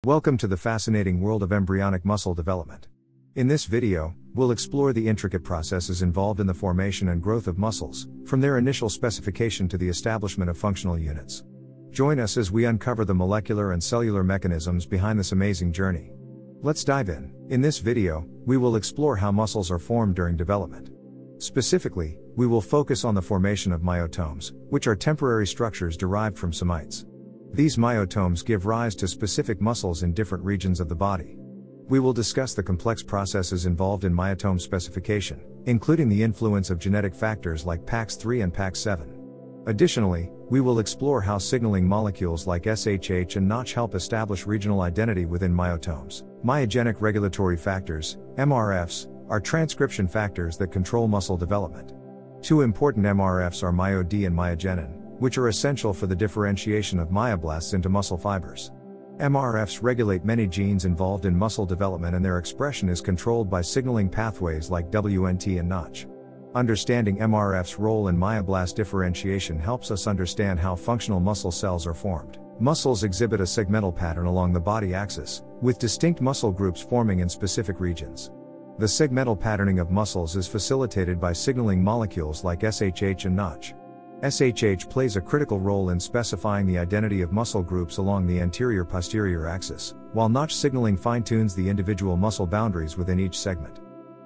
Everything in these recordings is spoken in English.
Welcome to the fascinating world of embryonic muscle development. In this video, we'll explore the intricate processes involved in the formation and growth of muscles, from their initial specification to the establishment of functional units. Join us as we uncover the molecular and cellular mechanisms behind this amazing journey. Let's dive in. In this video, we will explore how muscles are formed during development. Specifically, we will focus on the formation of myotomes, which are temporary structures derived from somites. These myotomes give rise to specific muscles in different regions of the body. We will discuss the complex processes involved in myotome specification, including the influence of genetic factors like PAX3 and PAX7. Additionally, we will explore how signaling molecules like SHH and Notch help establish regional identity within myotomes. Myogenic regulatory factors, MRFs, are transcription factors that control muscle development. Two important MRFs are MyoD and myogenin, which are essential for the differentiation of myoblasts into muscle fibers. MRFs regulate many genes involved in muscle development, and their expression is controlled by signaling pathways like WNT and Notch. Understanding MRF's role in myoblast differentiation helps us understand how functional muscle cells are formed. Muscles exhibit a segmental pattern along the body axis, with distinct muscle groups forming in specific regions. The segmental patterning of muscles is facilitated by signaling molecules like SHH and Notch. SHH plays a critical role in specifying the identity of muscle groups along the anterior-posterior axis, while Notch signaling fine-tunes the individual muscle boundaries within each segment.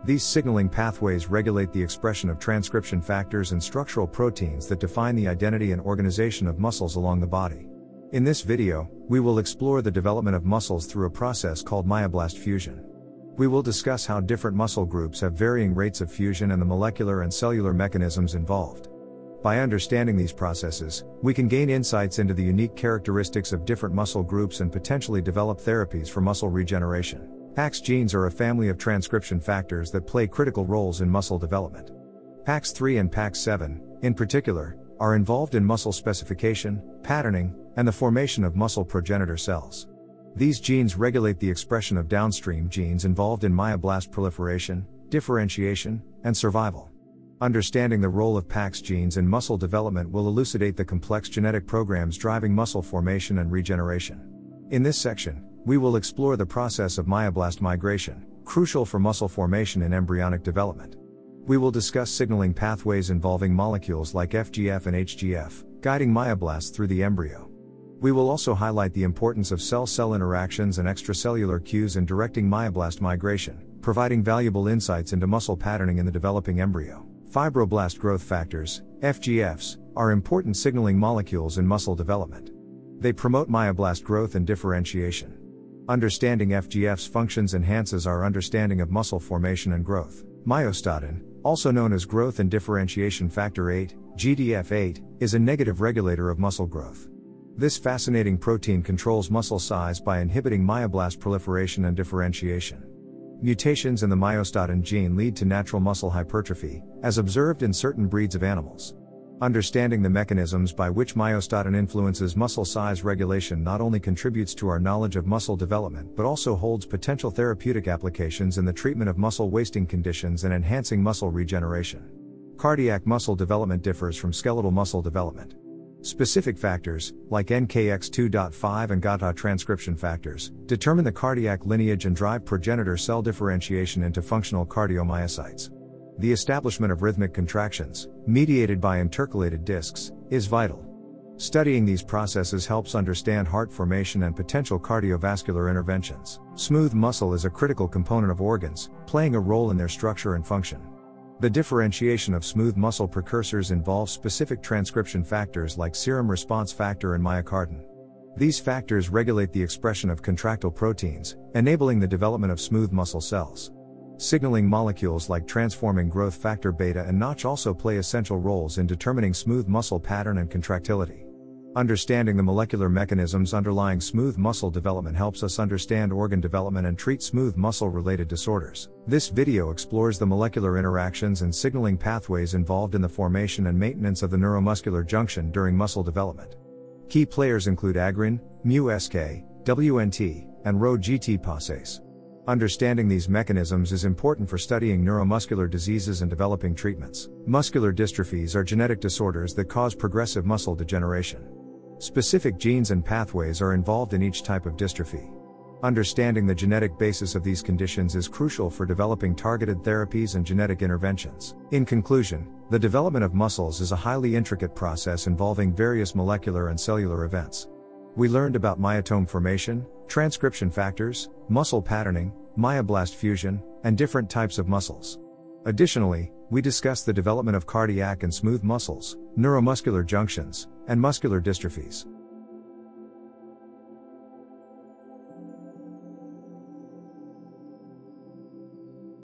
These signaling pathways regulate the expression of transcription factors and structural proteins that define the identity and organization of muscles along the body. In this video, we will explore the development of muscles through a process called myoblast fusion. We will discuss how different muscle groups have varying rates of fusion and the molecular and cellular mechanisms involved. By understanding these processes, we can gain insights into the unique characteristics of different muscle groups and potentially develop therapies for muscle regeneration. PAX genes are a family of transcription factors that play critical roles in muscle development. PAX3 and PAX7, in particular, are involved in muscle specification, patterning, and the formation of muscle progenitor cells. These genes regulate the expression of downstream genes involved in myoblast proliferation, differentiation, and survival. Understanding the role of PAX genes in muscle development will elucidate the complex genetic programs driving muscle formation and regeneration. In this section, we will explore the process of myoblast migration, crucial for muscle formation in embryonic development. We will discuss signaling pathways involving molecules like FGF and HGF, guiding myoblasts through the embryo. We will also highlight the importance of cell-cell interactions and extracellular cues in directing myoblast migration, providing valuable insights into muscle patterning in the developing embryo. Fibroblast growth factors, FGFs, are important signaling molecules in muscle development. They promote myoblast growth and differentiation. Understanding FGF's functions enhances our understanding of muscle formation and growth. Myostatin, also known as growth and differentiation factor 8, GDF8, is a negative regulator of muscle growth. This fascinating protein controls muscle size by inhibiting myoblast proliferation and differentiation. Mutations in the myostatin gene lead to natural muscle hypertrophy, as observed in certain breeds of animals. Understanding the mechanisms by which myostatin influences muscle size regulation not only contributes to our knowledge of muscle development but also holds potential therapeutic applications in the treatment of muscle wasting conditions and enhancing muscle regeneration. Cardiac muscle development differs from skeletal muscle development. Specific factors, like NKX2.5 and GATA transcription factors, determine the cardiac lineage and drive progenitor cell differentiation into functional cardiomyocytes. The establishment of rhythmic contractions, mediated by intercalated discs, is vital. Studying these processes helps understand heart formation and potential cardiovascular interventions. Smooth muscle is a critical component of organs, playing a role in their structure and function. The differentiation of smooth muscle precursors involves specific transcription factors like serum response factor and myocardin. These factors regulate the expression of contractile proteins, enabling the development of smooth muscle cells. Signaling molecules like transforming growth factor beta and Notch also play essential roles in determining smooth muscle pattern and contractility. Understanding the molecular mechanisms underlying smooth muscle development helps us understand organ development and treat smooth muscle-related disorders. This video explores the molecular interactions and signaling pathways involved in the formation and maintenance of the neuromuscular junction during muscle development. Key players include agrin, mu-SK, WNT, and Rho-GT pathways. Understanding these mechanisms is important for studying neuromuscular diseases and developing treatments. Muscular dystrophies are genetic disorders that cause progressive muscle degeneration. Specific genes and pathways are involved in each type of dystrophy. Understanding the genetic basis of these conditions is crucial for developing targeted therapies and genetic interventions. In conclusion, the development of muscles is a highly intricate process involving various molecular and cellular events. We learned about myotome formation, transcription factors, muscle patterning, myoblast fusion, and different types of muscles. Additionally, we discussed the development of cardiac and smooth muscles, neuromuscular junctions, and muscular dystrophies.